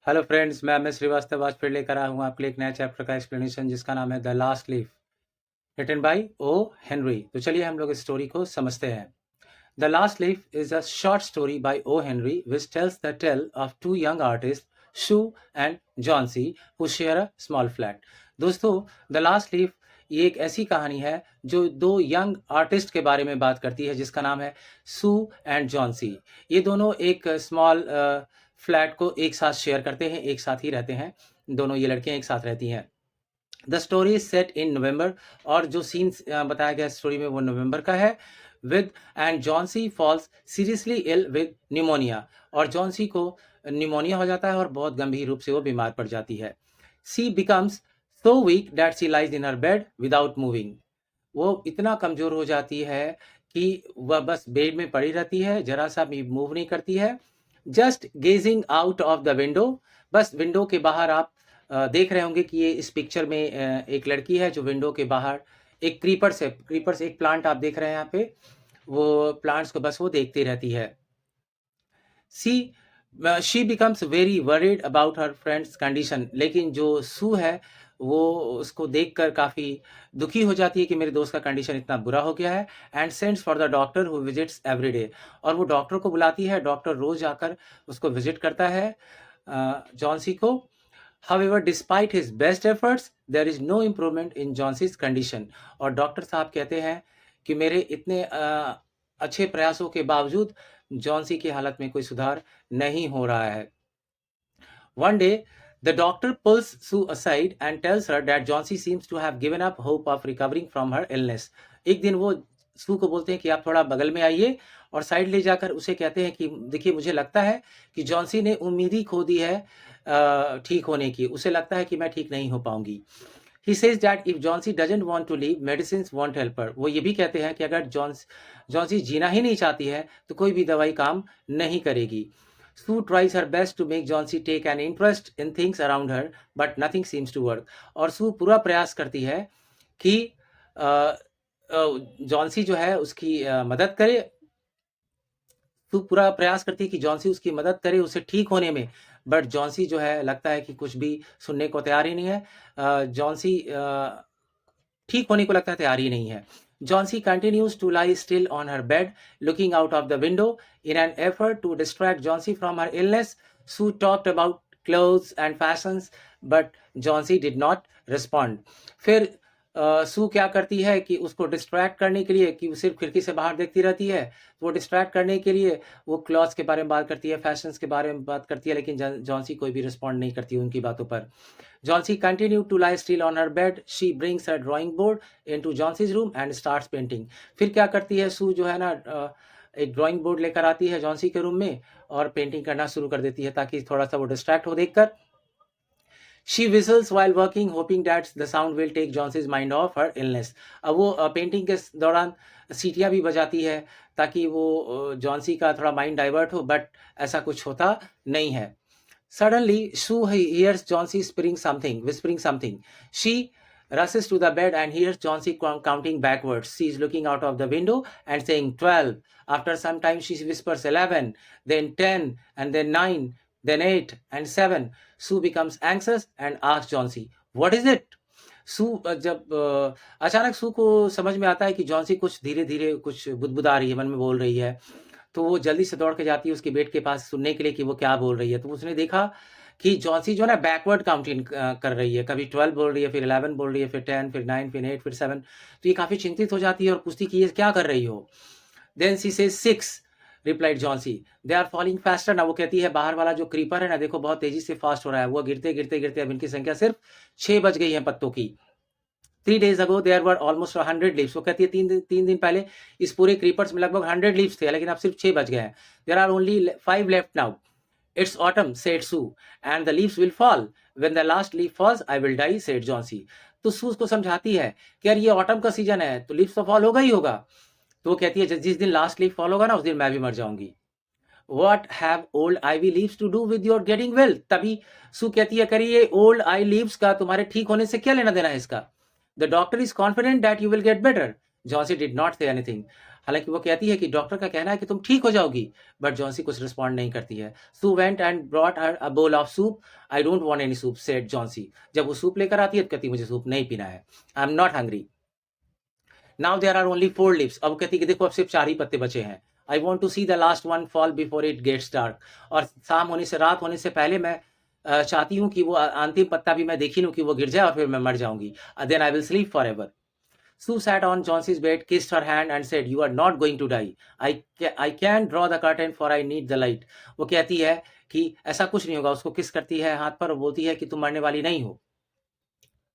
Hello friends, मैं अमित श्रीवास्तव आज फिर लेकर आया हूँ आपके लिए एक नया चैप्टर का एक्सप्लेनेशन जिसका नाम है the last leaf, written by O Henry. तो चलिए हम लोग इस स्टोरी को समझते हैं। The last leaf is a short story by O Henry which tells the tale of two young artist Sue and Johnsy who share a small flat. दोस्तों, the last leaf ये एक ऐसी कहानी है जो दो यंग आर्टिस्ट के बारे में बात करती है जिसका नाम है सू एंड जॉन्सी। ये दोनों एक स्मॉल फ्लैट को एक साथ शेयर करते हैं, एक साथ ही रहते हैं। दोनों ये लड़कियां एक साथ रहती हैं। द स्टोरी इज सेट इन नवंबर और जो सीन बताया गया स्टोरी में वो नवंबर का है। With and Johnsy falls seriously ill with pneumonia और जॉन्सी को निमोनिया हो जाता है और बहुत गंभीर रूप से वो बीमार पड़ जाती है। She becomes so weak that she lies in her bed without moving. वो इतना कमजोर हो जाती है कि वह बस बेड में पड़ी रहती है, जरा सा भी मूव नहीं करती है। Just gazing out of the window, बस विंडो के बाहर आप देख रहे होंगे कि ये इस पिक्चर में एक लड़की है जो विंडो के बाहर एक क्रीपर्स है, क्रीपर्स एक प्लांट आप देख रहे हैं यहाँ पे, वो प्लांट्स को बस वो देखती रहती है। She she becomes very worried about her friend's condition, लेकिन जो सू है वो उसको देखकर काफ़ी दुखी हो जाती है कि मेरे दोस्त का कंडीशन इतना बुरा हो गया है। And sends for the doctor who visits every day, और वो डॉक्टर को बुलाती है। डॉक्टर रोज आकर उसको विजिट करता है जॉन्सी को। However, despite his best efforts, there is no improvement in Johnson's condition. और डॉक्टर साहब कहते हैं कि मेरे इतने अच्छे प्रयासों के बावजूद जॉन्सी की हालत में कोई सुधार नहीं हो रहा है। One day, the doctor pulls Sue aside and tells her that Johnsy seems to have given up hope of recovering from her illness. एक दिन वो सू को बोलते हैं कि आप थोड़ा बगल में आइए और साइड ले जाकर उसे कहते हैं कि देखिए, मुझे लगता है कि जॉन्सी ने उम्मीद ही खो दी है ठीक होने की। उसे लगता है कि मैं ठीक नहीं हो पाऊंगी। He says that if Johnsy doesn't want to leave, medicines won't help her. वो ये भी कहते हैं कि अगर जॉन्सी जीना ही नहीं चाहती है तो कोई भी दवाई काम नहीं करेगी। Sue tries her best to make Johnsy take an interest in things around her, but nothing seems to work. और सू पूरा प्रयास करती है कि जॉन्सी जो है उसकी मदद करे। सू पूरा प्रयास करती है कि जॉन्सी उसकी मदद करे उसे ठीक होने में, बट जॉन्सी जो है लगता है कि कुछ भी सुनने को तैयार ही नहीं है। जॉन्सी ठीक होने को लगता है तैयार ही नहीं है। Johnsy continues to lie still on her bed, looking out of the window. In an effort to distract Johnsy from her illness, Sue talked about clothes and fashions, but Johnsy did not respond. फिर सू क्या करती है कि उसको distract करने के लिए, कि वो सिर्फ खिड़की से बाहर देखती रहती है, तो वो डिस्ट्रैक्ट करने के लिए वो क्लॉथ्स के बारे में बात करती है, फैशंस के बारे में बात करती है, लेकिन जॉन्सी कोई भी रिस्पॉन्ड नहीं करती उनकी बातों पर। Johnsy continued to lie still on her bed. She brings her drawing board into Johnsy's room and starts painting. फिर क्या करती है सू जो है ना, एक ड्राइंग बोर्ड लेकर आती है जॉन्सी के रूम में और पेंटिंग करना शुरू कर देती है ताकि थोड़ा सा वो डिस्ट्रैक्ट हो देखकर। She whistles while working, hoping that the sound will take Johnson's mind off her illness. अब वो पेंटिंग के दौरान सीटियां भी बजाती है ताकि वो जॉन्सी का थोड़ा माइंड डाइवर्ट हो, बट ऐसा कुछ होता नहीं है। Suddenly, Sue hears Johnsy whispering something. She rushes to the bed and hears Johnsy counting backwards. She is looking out of the window and saying 12. After some time, she whispers 11, then 10, and then 9, then 8, and 7. Sue becomes anxious and asks Johnsy, "What is it?" जब अचानक सू को समझ में आता है कि Johnsy कुछ धीरे धीरे कुछ बुदबुदा रही है, मन में बोल रही है, तो वो जल्दी से दौड़ के जाती है उसके बेड के पास सुनने के लिए कि वो क्या बोल रही है। तो उसने देखा कि जॉन्सी जो है ना बैकवर्ड काउंटिंग कर रही है, कभी 12 बोल रही है, फिर 11 बोल रही है, फिर 10, फिर 9, फिर 8, फिर 7। तो ये काफ़ी चिंतित हो जाती है और पूछती कि ये क्या कर रही हो। Then she says 6, replied Johnsy, they are falling faster. ना वो कहती है बाहर वाला जो क्रीपर है ना, देखो बहुत तेजी से फास्ट हो रहा है, वो गिरते गिरते गिरते अब इनकी संख्या सिर्फ 6 बच गई है पत्तों की। 3 days ago there were almost 100 leaves. वो कहती है तीन दिन पहले इस पूरे क्रीपर्स में लगभग 100 leaves थे, लेकिन अब सिर्फ 6 बच गए हैं। There are only 5 left now. It's autumn, said Sue, and the leaves will fall. When the last leaf falls, I will die, said Johnsy. तो सू उसको समझाती है कि यार ये ऑटम का सीजन है तो लीव्स तो फॉल होगा ही होगा। तो वो कहती है जिस दिन लास्ट लीफ फॉल होगा ना उस दिन मैं भी मर जाऊंगी। What have old ivy leaves to do with your getting well? तभी सू कहती है करिए ओल्ड आई लीव्स का तुम्हारे ठीक होने से क्या लेना देना है इसका। The doctor is confident that you will get better. Johnsy did not say anything. हालांकि वो कहती है कि डॉक्टर का कहना है कि तुम ठीक हो जाओगी, बट जॉन्सी कुछ रिस्पॉन्ड नहीं करती है। Sue went and brought her a bowl of soup. I don't want any soup, said Johnsy. जब वो सूप लेकर आती है तो कहती है मुझे सूप नहीं पीना है, I am not hungry. Now there are only 4 leaves. अब वो कहती है कि देखो अब सिर्फ 4 ही पत्ते बचे हैं। I want to see the last one fall before it gets dark. और शाम होने से, रात होने से पहले मैं चाहती हूँ कि वो अंतिम पत्ता भी मैं देख ही लूँ कि वो गिर जाए और फिर मैं मर जाऊंगी। Then I will sleep forever. Sue sat on Johnson's bed, kissed her hand, and said, "You are not going to die. I can't draw the curtain, for I need the light." वो कहती है कि ऐसा कुछ नहीं होगा। उसको किस करती है हाथ पर और बोलती है कि तुम मरने वाली नहीं हो।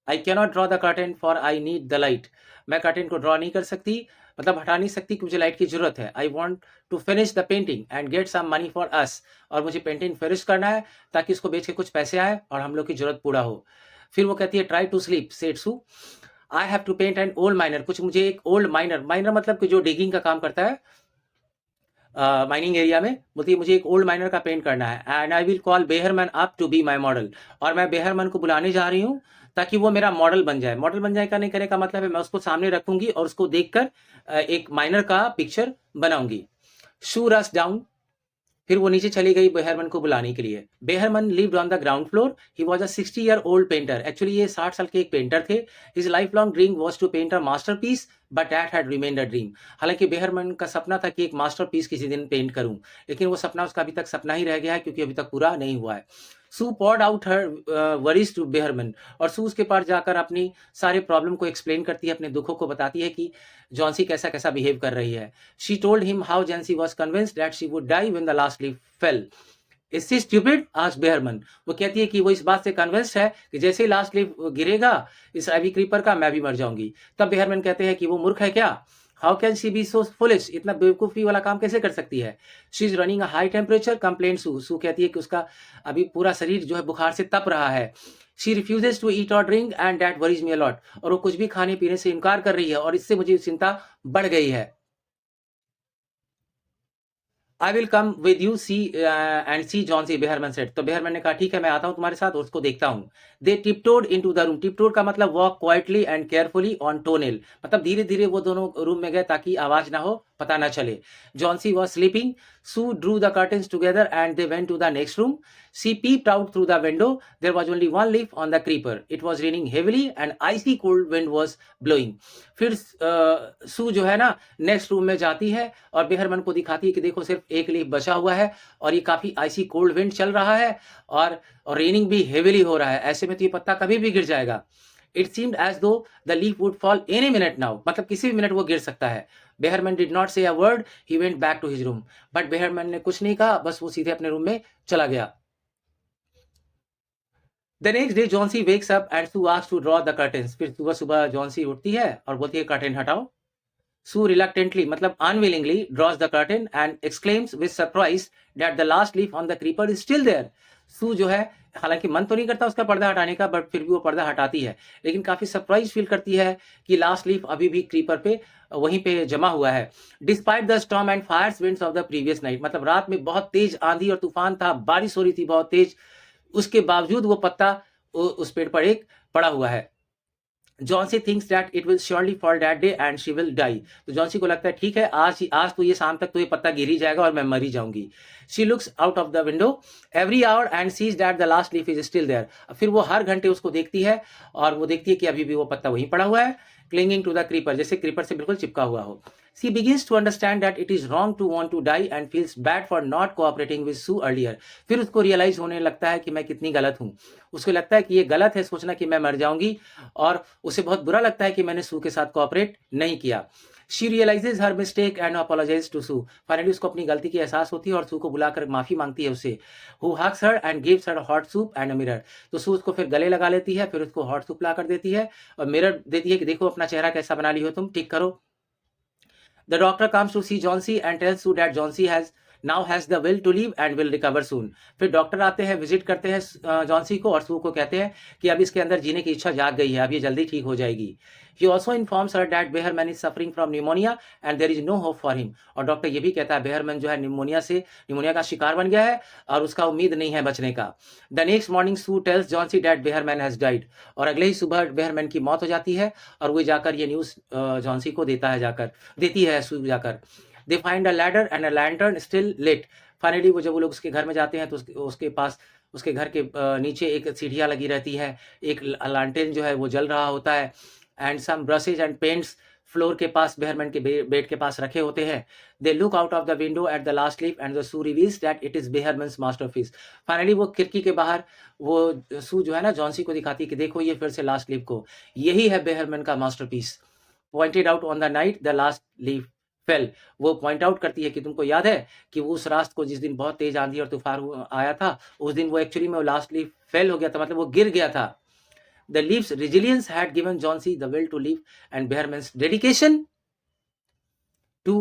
I cannot draw the curtain, for I need the light. मैं कर्टेन को ड्रॉ नहीं कर सकती, मतलब हटा नहीं सकती, क्योंकि मुझे लाइट की जरूरत है। I want to finish the painting and get some money for us. और मुझे पेंटिंग फिनिश करना है ताकि उसको बेच के कुछ पैसे आए और हम लोग की जरूरत पूरा हो। फिर वो कहती है, "Try to sleep," said Sue. I have to paint an old miner. कुछ मुझे एक ओल्ड माइनर, माइनर मतलब कि जो डिगिंग का काम करता है माइनिंग एरिया में, बोलती है मुझे एक ओल्ड माइनर का पेंट करना है। And I will call Behrman up to be my model. और मैं बेहरमैन को बुलाने जा रही हूँ ताकि वो मेरा मॉडल बन जाए। मॉडल बन जाए करने करने का मतलब है मैं उसको सामने रखूंगी और उसको देखकर एक माइनर का पिक्चर बनाऊंगी। शू रस डाउन। फिर वो नीचे चली गई बेहरमन को बुलाने के लिए। Behrman lived on the ground floor. He was a 60-year-old painter. Actually ये 60 साल के एक पेंटर थे। His lifelong dream was to paint a masterpiece, but that had remained a dream. हालांकि बेहरमन का सपना था कि एक मास्टरपीस किसी दिन पेंट करूं, लेकिन वो सपना उसका अभी तक सपना ही रह गया है, क्योंकि अभी तक पूरा नहीं हुआ है। सू पॉर्ड out her worries to Behrman. और सू उसके पास जाकर अपनी सारे प्रॉब्लम को एक्सप्लेन करती है, अपने दुखों को बताती है कि जॉन्सी कैसा कैसा बिहेव कर रही है। She told him how Johnsy was convinced that she would die when the last leaf fell. Is she stupid, asked Behrman. वो कहती है कि वो इस बात से कन्विंस्ड है कि जैसे ही लास्ट लीफ गिरेगा इस एवी क्रीपर का, मैं भी मर जाऊंगी। तब बेहरमन कहते हैं कि वो मूर्ख है क्या? How can she be so foolish? इतना बेवकूफी वाला काम कैसे कर सकती है? She is running a high temperature, complained Sue. Sue कहती है कि उसका अभी पूरा शरीर जो है बुखार से तप रहा है। शी रिफ्यूजेस टू ईट और drink and that worries me a lot. और वो कुछ भी खाने पीने से इनकार कर रही है और इससे मुझे चिंता बढ़ गई है। I will come with you see and see Johnsy, Behrman said. तो बेहरमन ने कहा ठीक है मैं आता हूं तुम्हारे साथ और उसको देखता हूं। दे टिपटोड इनटू द रूम। टिपटोड का मतलब walk quietly and carefully on टोनेल, मतलब धीरे धीरे वो दोनों रूम में गए ताकि आवाज ना हो, पता ना चले। Johnsy was sleeping. Sue drew the curtains together and they went to the next room. She peeped out through the window. There was only one leaf on the creeper. It was raining heavily and icy cold wind was blowing. फिर सू जो है ना next room में जाती है और Behrman को दिखाती है कि देखो सिर्फ एक लीफ बचा हुआ है और ये काफी आइसी कोल्ड विंड चल रहा है और रेनिंग भी हेविली हो रहा है। ऐसे में तो ये पत्ता कभी भी गिर जाएगा। इट सीम्ड एज दो the leaf would fall any minute now, मतलब किसी भी मिनट वो गिर सकता है। Behrman did not say a word. He went back to his room. But Behrman ने कुछ नहीं कहा, बस वो सीधे अपने रूम में चला गया। The next day Johnsy wakes up and Sue asks to draw the curtains. फिर सुबह सुबह जॉन्सी उठती है और बोलती है कर्टेन हटाओ। सू रिलक्टेंटली मतलब unwillingly draws the curtain and exclaims with surprise that the last leaf on the creeper is still there. Sue जो है हालांकि मन तो नहीं करता उसका पर्दा हटाने का, बट फिर भी वो पर्दा हटाती है, लेकिन काफी सरप्राइज फील करती है कि लास्ट लीफ अभी भी क्रीपर पे वहीं पे जमा हुआ है। Despite the storm and fierce winds of the previous night, मतलब रात में बहुत तेज आंधी और तूफान था, बारिश हो रही थी बहुत तेज, उसके बावजूद वो पत्ता उस पेड़ पर एक पड़ा हुआ है। Johnsy thinks that it will surely fall that day and she will die. तो जॉन्सी को लगता है ठीक है आज तो ये शाम तक तो ये पत्ता गिर ही जाएगा और मैं मर ही जाऊंगी। She looks out of the window every hour and sees that the last leaf is still there. फिर वो हर घंटे उसको देखती है और वो देखती है कि अभी भी वो पत्ता वहीं पड़ा हुआ है, क्लिंगिंग टू द क्रीपर, जैसे क्रीपर से बिल्कुल चिपका हुआ हो। She begins to understand that it is wrong to want to die and feels bad for not cooperating with Sue earlier. फिर उसको रियलाइज होने लगता है कि मैं कितनी गलत हूँ। उसको लगता है कि ये गलत है सोचना कि मैं मर जाऊंगी, और उसे बहुत बुरा लगता है कि मैंने सू के साथ कोऑपरेट नहीं किया। She realizes her mistake and apologizes to Sue. Finally उसको अपनी गलती की एहसास होती है और सू को बुलाकर माफी मांगती है उससे। Who hugs her and gives her hot soup and a mirror. तो सू उसको फिर गले लगा लेती है, फिर उसको हॉट सूप ला कर देती है और मिरर देती है कि देखो अपना चेहरा कैसा बना ली हो तुम, ठीक करो। The doctor comes to see Johnsy and tells Sue that Johnsy has now has the will to live and will recover soon. फिर डॉक्टर आते हैं, विजिट करते हैं जॉन्सी को और सू को कहते हैं कि अब इसके अंदर जीने की इच्छा जाग गई है, अब ये जल्दी ठीक हो जाएगी। He also informs her that Behrman is suffering from pneumonia and there is no hope for him। और डॉक्टर ये भी कहता है बेहरमैन जो है निमोनिया का शिकार बन गया है और उसका उम्मीद नहीं है बचने का। The next morning Sue tells Johnsy that Behrman has died. और अगले ही सुबह बेहरमैन की मौत हो जाती है और वो जाकर ये न्यूज़ जॉन्सी को देती है सू जाकर। They find a ladder and a lantern still lit. Finally वो जब वो लोग उसके घर में जाते हैं तो उसके पास उसके घर के नीचे एक सीढ़ियाँ लगी रहती हैं, एक लालटेन जो है वो जल रहा होता है and some brushes and paints floor के पास बेहरमैन के बेड के पास रखे होते हैं। They look out of the window at the last leaf and the Sue reveals that it is Behrman's masterpiece. Finally वो खिड़की के बाहर वो सू जो है ना जॉन्सी को दिखाती है कि देखो ये फिर से लास्ट लीफ को, यही है बेहरमैन का masterpiece. Pointed out on the night the last leaf fail. वो पॉइंट आउट करती है कि तुमको याद है कि वो उस रात को जिस दिन बहुत तेज आंधी और तूफान आया था, उस दिन वो एक्चुअली में लास्ट लीफ फेल हो गया था, मतलब वो गिर गया था। The leaf's resilience had given Johnsy the will to live and Behrman's dedication to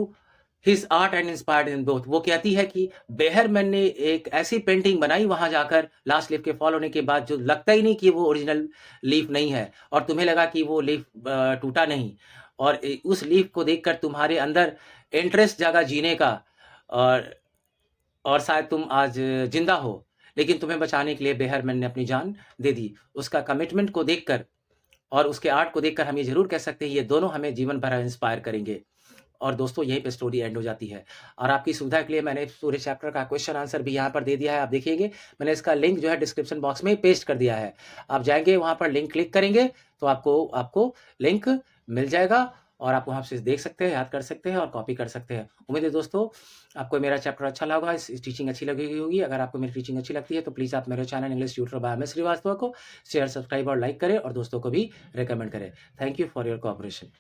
his art and inspired in both। वो कहती है कि बेहरमैन ने एक ऐसी पेंटिंग बनाई वहां जाकर लास्ट लीफ के फॉल होने के बाद जो लगता ही नहीं कि वो ओरिजिनल लीफ नहीं है और तुम्हें लगा कि वो लीफ टूटा नहीं, और उस लीफ को देखकर तुम्हारे अंदर इंटरेस्ट जागा जीने का और शायद तुम आज जिंदा हो, लेकिन तुम्हें बचाने के लिए बेहरमैन ने अपनी जान दे दी। उसका कमिटमेंट को देखकर और उसके आर्ट को देखकर हम ये ज़रूर कह सकते हैं ये दोनों हमें जीवन भर इंस्पायर करेंगे। और दोस्तों यहीं पे स्टोरी एंड हो जाती है और आपकी सुविधा के लिए मैंने पूरे चैप्टर का क्वेश्चन आंसर भी यहाँ पर दे दिया है। आप देखिएगा मैंने इसका लिंक जो है डिस्क्रिप्शन बॉक्स में पेस्ट कर दिया है। आप जाएंगे वहाँ पर लिंक क्लिक करेंगे तो आपको लिंक मिल जाएगा और आप वहाँ से देख सकते हैं, याद कर सकते हैं और कॉपी कर सकते हैं। उम्मीद है दोस्तों आपको मेरा चैप्टर अच्छा लगा, इस टीचिंग अच्छी लगी होगी। अगर आपको मेरी टीचिंग अच्छी लगती है तो प्लीज़ आप मेरे channel English tutor by M S. Srivastava को शेयर, सब्सक्राइब और लाइक करें और दोस्तों को भी रिकमेंड करें। Thank you for your cooperation.